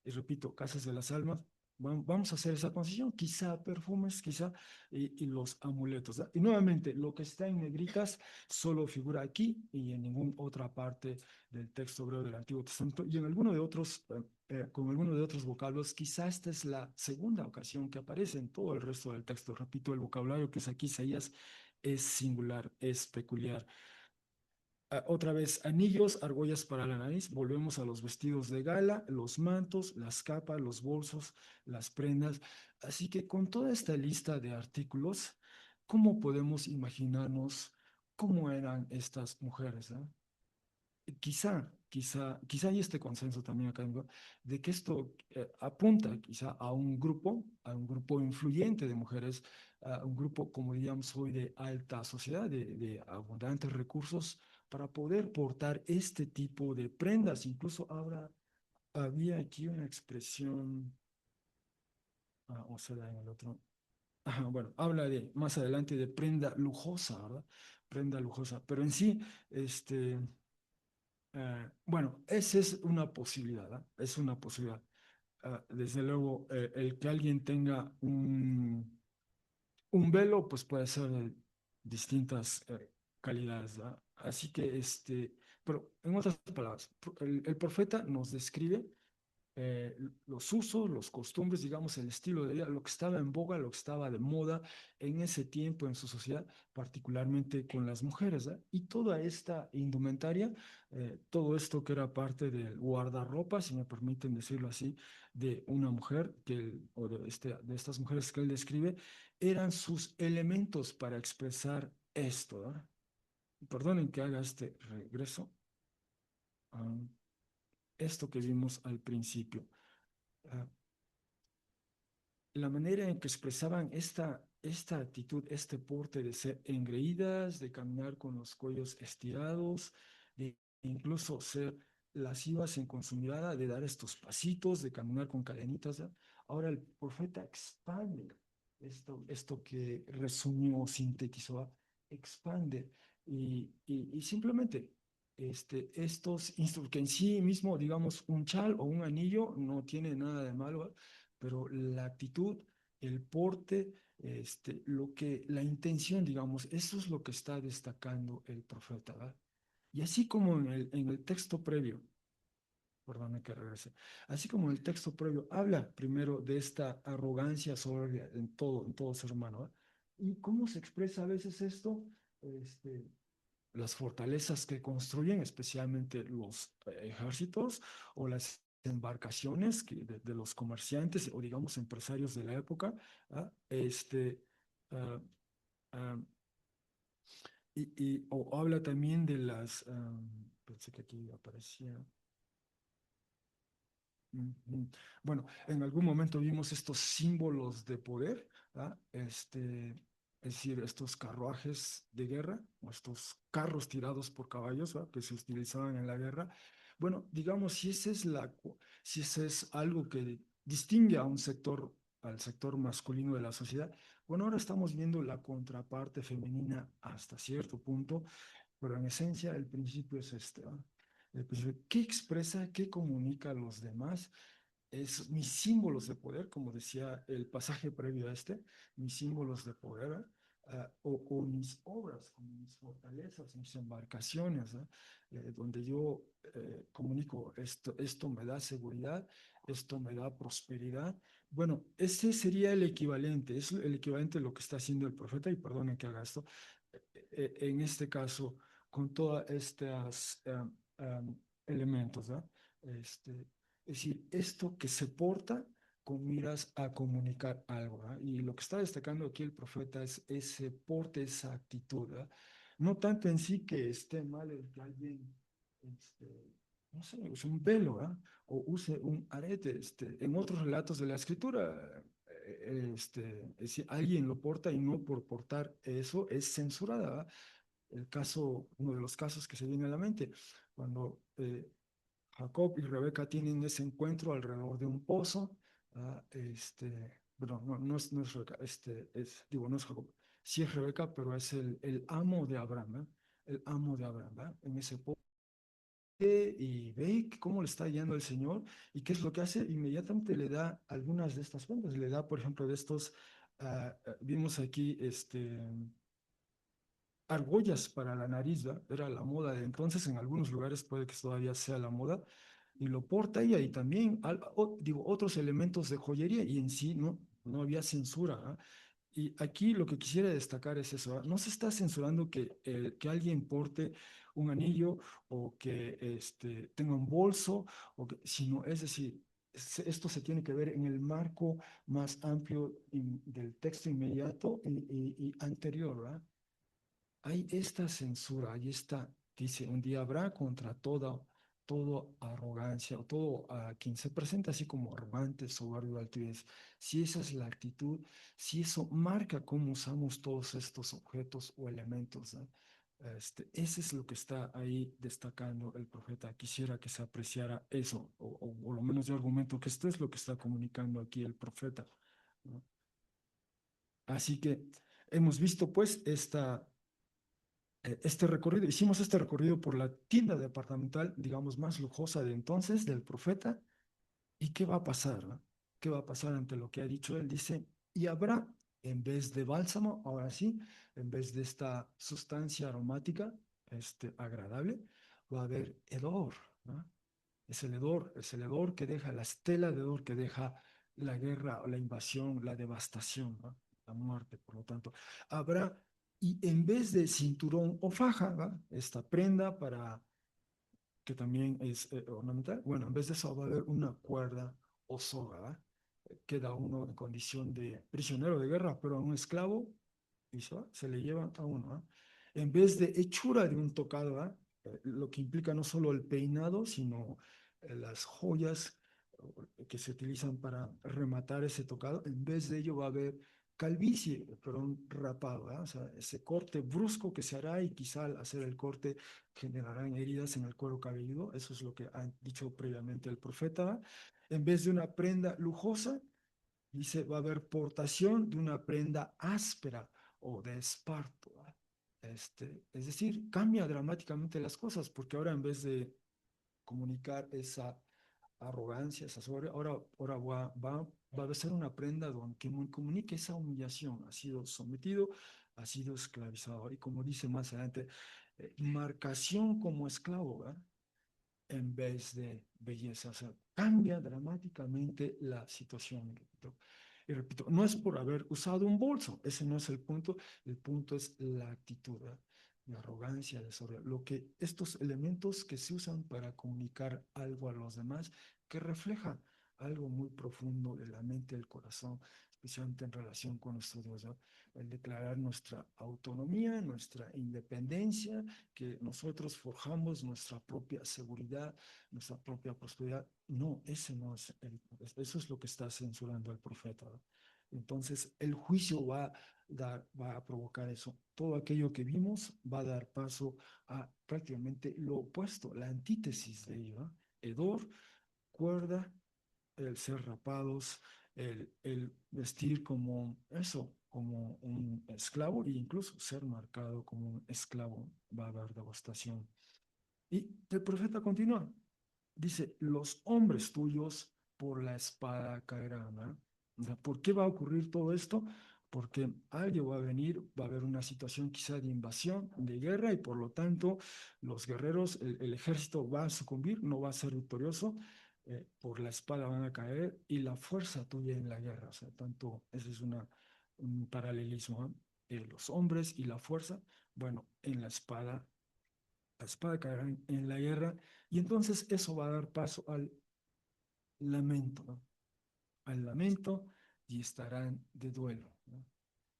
y repito, casas de las almas. Bueno, vamos a hacer esa concesión, quizá perfumes, quizá, y los amuletos, ¿da? Y nuevamente, lo que está en negritas solo figura aquí y en ninguna otra parte del texto hebreo del Antiguo Testamento y en alguno de otros, con alguno de otros vocablos. Quizá esta es la segunda ocasión que aparece en todo el resto del texto. Repito, el vocabulario que es aquí Isaías es singular, es peculiar. Otra vez, anillos, argollas para la nariz, volvemos a los vestidos de gala, los mantos, las capas, los bolsos, las prendas. Así que con toda esta lista de artículos, ¿cómo podemos imaginarnos cómo eran estas mujeres? Quizá hay este consenso también académico de que esto apunta quizá a un grupo influyente de mujeres, a un grupo, como diríamos hoy, de alta sociedad, de abundantes recursos para poder portar este tipo de prendas. Incluso ahora había aquí una expresión, o sea, en el otro. Ajá, bueno, habla de más adelante de prenda lujosa, ¿verdad? Prenda lujosa, pero en sí, este. Bueno, esa es una posibilidad, ¿ah? Es una posibilidad. Desde luego, el que alguien tenga un velo, pues puede ser de distintas calidades, ¿ah? Así que, pero en otras palabras, el profeta nos describe los usos, los costumbres, digamos, el estilo de vida, lo que estaba en boga, lo que estaba de moda en ese tiempo en su sociedad, particularmente con las mujeres, ¿eh? Y toda esta indumentaria, todo esto que era parte del guardarropa, si me permiten decirlo así, de una mujer, o de estas mujeres que él describe, eran sus elementos para expresar esto, ¿eh? perdonen que haga este regreso a esto que vimos al principio. Ah, la manera en que expresaban esta actitud, este porte de ser engreídas, de caminar con los cuellos estirados, de incluso ser lascivas en con su mirada, de dar estos pasitos, de caminar con cadenitas. ¿Ya? Ahora el profeta expande esto que resumió, sintetizó, ¿va? Expande y simplemente que en sí mismo, digamos, un chal o un anillo no tiene nada de malo, ¿va? Pero la actitud, el porte, la intención, digamos, eso es lo que está destacando el profeta, ¿verdad? Y así como en el texto previo, perdón que regrese, así como en el texto previo habla primero de esta arrogancia soberbia en todo ser humano, ¿verdad? ¿Y cómo se expresa a veces esto? Este, las fortalezas que construyen, especialmente los ejércitos o las embarcaciones de los comerciantes o digamos empresarios de la época, ¿ah? Ah, ah, o habla también de pensé que aquí aparecía. Ujú. Bueno, en algún momento vimos estos símbolos de poder, ¿ah? Es decir, estos carruajes de guerra o estos carros tirados por caballos, ¿ah? Que se utilizaban en la guerra. Bueno, digamos, si ese es algo que distingue a un sector, al sector masculino de la sociedad, bueno, ahora estamos viendo la contraparte femenina hasta cierto punto, pero en esencia el principio es este, ¿ah? El principio, ¿qué expresa, qué comunica a los demás? Es mis símbolos de poder, como decía el pasaje previo a mis símbolos de poder, o mis obras, como mis fortalezas, mis embarcaciones, donde yo comunico esto me da seguridad, esto me da prosperidad. Bueno, ese sería el equivalente, es el equivalente de lo que está haciendo el profeta, y perdonen que haga esto, en este caso, con todos estos elementos, ¿no? Es decir, esto que se porta con miras a comunicar algo, ¿verdad? Y lo que está destacando aquí el profeta es ese porte, esa actitud, ¿verdad? No tanto en sí que esté mal el que alguien, no sé, use un velo, ¿verdad? O use un arete. En otros relatos de la escritura, es decir, alguien lo porta y no por portar eso es censurada, ¿verdad? Uno de los casos que se viene a la mente, cuando Jacob y Rebeca tienen ese encuentro alrededor de un pozo. Perdón, no, no es Rebeca, digo, no es Jacob, sí es Rebeca, pero es el amo de Abraham, ¿eh? El amo de Abraham, ¿verdad? En ese pozo y ve cómo le está guiando el Señor y qué es lo que hace, inmediatamente le da algunas de estas plantas, le da, por ejemplo, de estos, vimos aquí, argollas para la nariz, ¿verdad? Era la moda de entonces, en algunos lugares puede que todavía sea la moda, y lo porta ella, y también, digo, otros elementos de joyería, y en sí no había censura, ¿ah? Y aquí lo que quisiera destacar es eso, ¿ah? No se está censurando que alguien porte un anillo o que tenga un bolso, sino, es decir, esto se tiene que ver en el marco más amplio del texto inmediato y anterior, ¿verdad? Hay esta censura, dice, un día habrá contra todo arrogancia o todo a quien se presenta así como arrogante, soberbio, altivez. Si esa es la actitud, si eso marca cómo usamos todos estos objetos o elementos, ¿no? Ese es lo que está ahí destacando el profeta. Quisiera que se apreciara eso, o por lo menos yo argumento que esto es lo que está comunicando aquí el profeta, ¿no? Así que hemos visto pues hicimos este recorrido por la tienda departamental, digamos, más lujosa de entonces, del profeta. ¿Y qué va a pasar? ¿No? ¿Qué va a pasar ante lo que ha dicho él? Dice, y habrá, en vez de bálsamo, ahora sí, en vez de esta sustancia aromática, agradable, va a haber hedor, ¿no? Es el hedor que deja, la estela de hedor que deja la guerra, la invasión, la devastación, ¿no? La muerte, por lo tanto. Habrá, y en vez de cinturón o faja, ¿va? Esta prenda que también es ornamental, bueno, en vez de eso va a haber una cuerda o soga, ¿va? Queda uno en condición de prisionero de guerra, pero a un esclavo, y se le lleva a uno, ¿va? En vez de hechura de un tocado, ¿ah? Lo que implica no solo el peinado, sino las joyas que se utilizan para rematar ese tocado, en vez de ello va a haber calvicie, perdón, rapado, ¿ah? O sea, ese corte brusco que se hará y quizá al hacer el corte generarán heridas en el cuero cabelludo, eso es lo que ha dicho previamente el profeta, ¿ah? En vez de una prenda lujosa, dice, va a haber portación de una prenda áspera o de esparto, ¿ah? Es decir, cambia dramáticamente las cosas, porque ahora en vez de comunicar esa arrogancia, esa soberbia, ahora va a ser una prenda donde que comunique esa humillación, ha sido sometido, ha sido esclavizado. Y como dice más adelante, marcación como esclavo, ¿verdad? En vez de belleza. O sea, cambia dramáticamente la situación. Y repito, no es por haber usado un bolso, ese no es el punto es la actitud, ¿verdad? La arrogancia, la soberbia, lo que estos elementos que se usan para comunicar algo a los demás, que refleja algo muy profundo de la mente, del corazón, especialmente en relación con nuestro Dios, ¿no? El declarar nuestra autonomía, nuestra independencia, que nosotros forjamos nuestra propia seguridad, nuestra propia prosperidad. No, ese no es eso es lo que está censurando el profeta, ¿no? Entonces, el juicio va a provocar eso. Todo aquello que vimos va a dar paso a prácticamente lo opuesto, la antítesis de ello, ¿no? Hedor, cuerda, el ser rapados, el vestir como eso, como un esclavo, e incluso ser marcado como un esclavo, va a haber devastación. Y el profeta continúa, dice, los hombres tuyos por la espada caerán, ¿no? O sea, ¿por qué va a ocurrir todo esto? Porque alguien va a venir, va a haber una situación quizá de invasión, de guerra, y por lo tanto los guerreros, el ejército va a sucumbir, no va a ser victorioso, por la espada van a caer y la fuerza tuya en la guerra. O sea, tanto, ese es un paralelismo, ¿eh? Los hombres y la fuerza, bueno, en la espada caerá en la guerra, y entonces eso va a dar paso al lamento, ¿no? Al lamento y estarán de duelo, ¿no?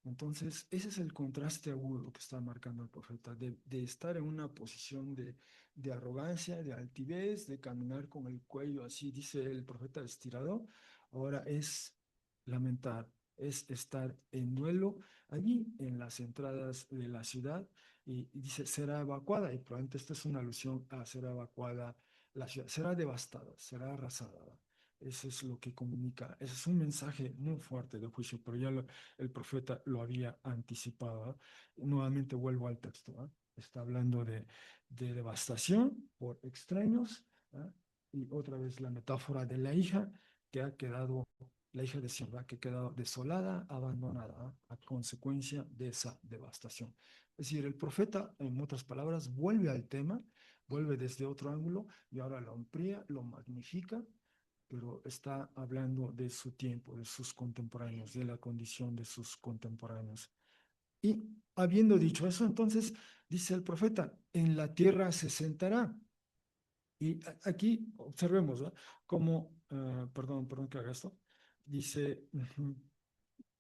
Entonces, ese es el contraste agudo que está marcando el profeta, de estar en una posición de arrogancia, de altivez, de caminar con el cuello así, dice el profeta estirado, ahora es lamentar, es estar en duelo allí en las entradas de la ciudad y dice, será evacuada, y probablemente esta es una alusión a será evacuada la ciudad, será devastada, será arrasada. Eso es lo que comunica, ese es un mensaje muy fuerte de juicio, pero ya el profeta lo había anticipado, ¿eh? Nuevamente vuelvo al texto, ¿eh? Está hablando de devastación por extraños, ¿eh? Y otra vez la metáfora de la hija que ha quedado, la hija de Sión, que ha quedado desolada, abandonada, ¿eh? A consecuencia de esa devastación. Es decir, el profeta, en otras palabras, vuelve al tema, vuelve desde otro ángulo y ahora lo amplía, lo magnifica, pero está hablando de su tiempo, de sus contemporáneos, de la condición de sus contemporáneos. Y habiendo dicho eso, entonces dice el profeta, en la tierra se sentará. Y aquí observemos, ¿no? Como, perdón que haga esto, dice,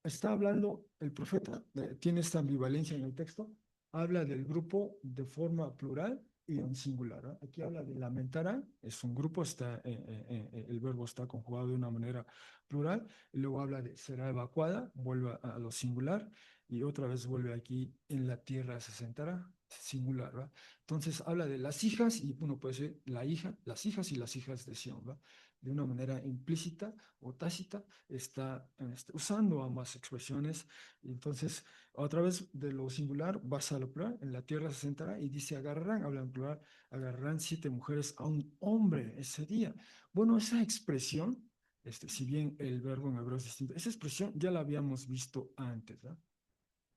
está hablando el profeta, tiene esta ambivalencia en el texto, habla del grupo de forma plural y en singular, ¿eh? Aquí habla de lamentará, es un grupo, el verbo está conjugado de una manera plural, y luego habla de será evacuada, vuelve a lo singular, y otra vez vuelve aquí, en la tierra se sentará, singular, ¿va? Entonces habla de las hijas, y uno puede decir la hija, las hijas y las hijas de Sión, ¿va? De una manera implícita o tácita, está usando ambas expresiones. Y entonces, a través de lo singular, vas a lo plural, en la tierra se sentará y dice agarrarán, habla en plural, agarrarán 7 mujeres a un hombre ese día. Bueno, esa expresión, si bien el verbo en hebreo es distinto, esa expresión ya la habíamos visto antes, ¿no?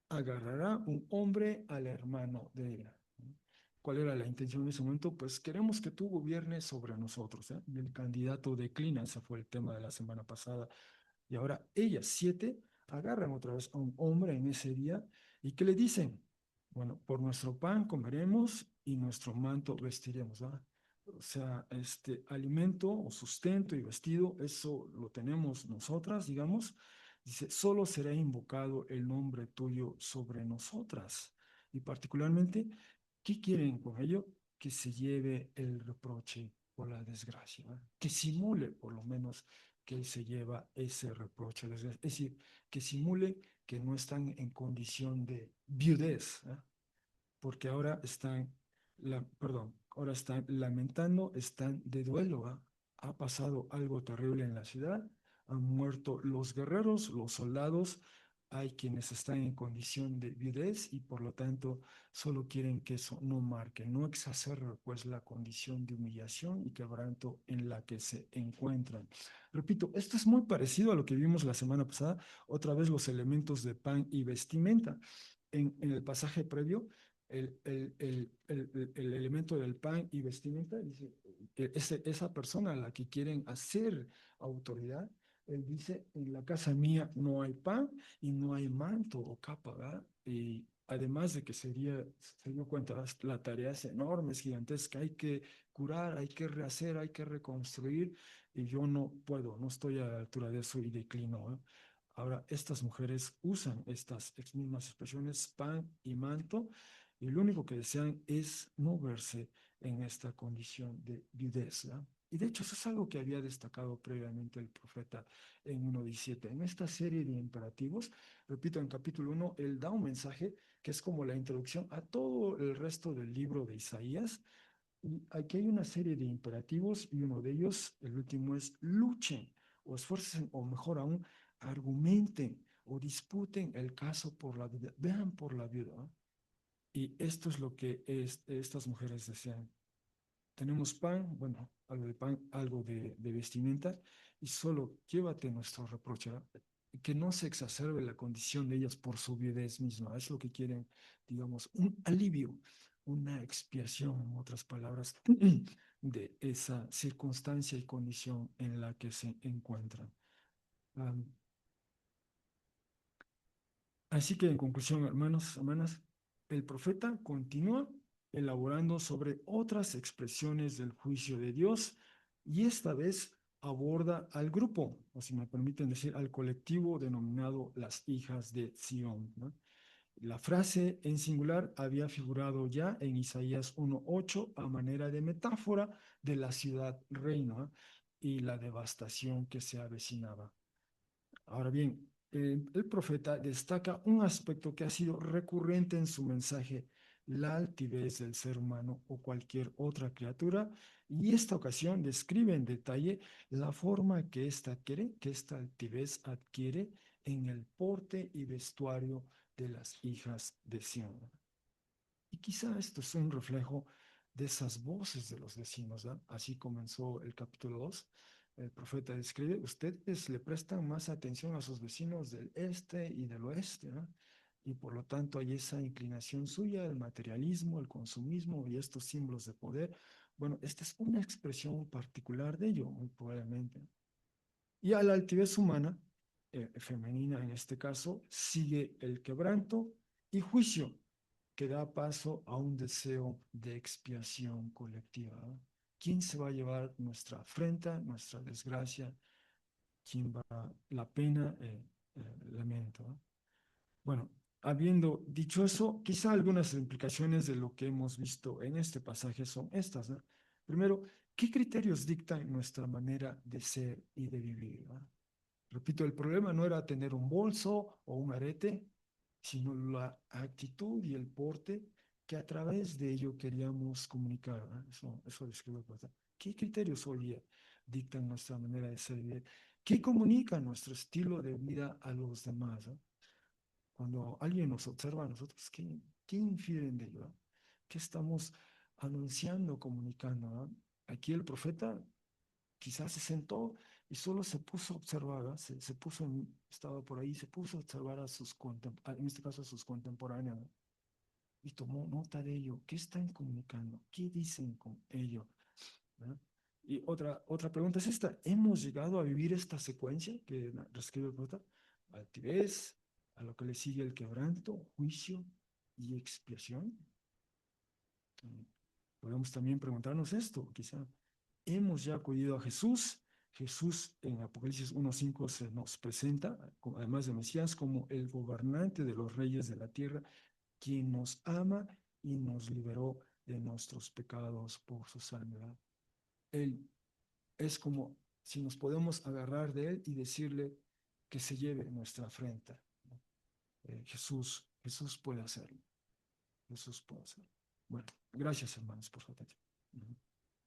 Agarrará un hombre al hermano de ella. ¿Cuál era la intención en ese momento? Pues queremos que tú gobiernes sobre nosotros, ¿eh? Y el candidato declina, ese fue el tema de la semana pasada. Y ahora ellas, 7, agarran otra vez a un hombre en ese día y ¿qué le dicen? Bueno, por nuestro pan comeremos y nuestro manto vestiremos, ¿va? O sea, este alimento o sustento y vestido, eso lo tenemos nosotras, digamos. Dice, solo será invocado el nombre tuyo sobre nosotras. Y particularmente, ¿qué quieren con ello? Que se lleve el reproche por la desgracia, ¿verdad? Que simule por lo menos que él se lleva ese reproche, es decir, que simule que no están en condición de viudez, ¿verdad? Porque ahora están, perdón, ahora están lamentando, están de duelo, ¿ah? Ha pasado algo terrible en la ciudad, han muerto los guerreros, los soldados, hay quienes están en condición de viudez y por lo tanto solo quieren que eso no marque, no exacerbe pues la condición de humillación y quebranto en la que se encuentran. Repito, esto es muy parecido a lo que vimos la semana pasada, otra vez los elementos de pan y vestimenta. En el pasaje previo, el elemento del pan y vestimenta, dice, esa persona a la que quieren hacer autoridad, él dice, en la casa mía no hay pan y no hay manto o capa, ¿verdad? Y además de que se dio cuenta, la tarea es enorme, es gigantesca, hay que curar, hay que rehacer, hay que reconstruir, y yo no puedo, no estoy a la altura de eso y declino, ¿eh? Ahora, estas mujeres usan estas mismas expresiones, pan y manto, y lo único que desean es no verse en esta condición de viudez, ¿no? Y de hecho, eso es algo que había destacado previamente el profeta en 1:17. En esta serie de imperativos, repito, en capítulo 1, él da un mensaje que es como la introducción a todo el resto del libro de Isaías. Y aquí hay una serie de imperativos y uno de ellos, el último, es luchen o esfuercen, o mejor aún, argumenten o disputen el caso por la vida, vean por la vida, ¿no? Y esto es lo que estas mujeres desean. Tenemos pan, bueno, algo de pan, algo de vestimenta, y solo llévate nuestro reproche, ¿verdad? Que no se exacerbe la condición de ellas por su viudez misma. Es lo que quieren, digamos, un alivio, una expiación, en otras palabras, de esa circunstancia y condición en la que se encuentran. Um, Así que en conclusión, hermanos, hermanas, el profeta continúa elaborando sobre otras expresiones del juicio de Dios y esta vez aborda al grupo, o si me permiten decir, al colectivo denominado las hijas de Sión, ¿no? La frase en singular había figurado ya en Isaías 1:8 a manera de metáfora de la ciudad reina y la devastación que se avecinaba. Ahora bien, el profeta destaca un aspecto que ha sido recurrente en su mensaje, la altivez del ser humano o cualquier otra criatura, y esta ocasión describe en detalle la forma que esta altivez adquiere en el porte y vestuario de las hijas de Sión. Y quizá esto es un reflejo de esas voces de los vecinos, ¿verdad? Así comenzó el capítulo 2. El profeta describe, ustedes le prestan más atención a sus vecinos del este y del oeste, ¿no? Y por lo tanto hay esa inclinación suya, el materialismo, el consumismo y estos símbolos de poder. Bueno, esta es una expresión particular de ello, muy probablemente. Y a la altivez humana, femenina en este caso, sigue el quebranto y juicio, que da paso a un deseo de expiación colectiva, ¿no? ¿Quién se va a llevar nuestra afrenta, nuestra desgracia? ¿Quién va la pena, lamento, ¿no? Bueno, habiendo dicho eso, quizá algunas implicaciones de lo que hemos visto en este pasaje son estas, ¿no? Primero, ¿qué criterios dictan nuestra manera de ser y de vivir, ¿no? Repito, el problema no era tener un bolso o un arete, sino la actitud y el porte que a través de ello queríamos comunicar, ¿no? Eso describe el poeta. ¿Qué criterios hoy día dictan nuestra manera de ser y vivir? ¿Qué comunica nuestro estilo de vida a los demás, ¿no? Cuando alguien nos observa a nosotros, ¿qué infieren de ello, ¿no? ¿Qué estamos anunciando, comunicando, ¿no? Aquí el profeta quizás se sentó y solo se puso a observar, ¿no? Se puso, estaba por ahí, se puso a observar a en este caso a sus contemporáneos, ¿no? Y tomó nota de ello. ¿Qué están comunicando? ¿Qué dicen con ello? ¿No? Y otra pregunta es esta: ¿hemos llegado a vivir esta secuencia que describe el poeta? Altivez, a lo que le sigue el quebranto, juicio y expiación. Podemos también preguntarnos esto, quizá. ¿Hemos ya acudido a Jesús? Jesús en Apocalipsis 1:5 se nos presenta, además de Mesías, como el gobernante de los reyes de la tierra. quien nos ama y nos liberó de nuestros pecados por su sangre. Él es como si nos podemos agarrar de Él y decirle que se lleve nuestra afrenta, ¿no? Jesús puede hacerlo. Jesús puede hacerlo. Bueno, gracias hermanos por su atención.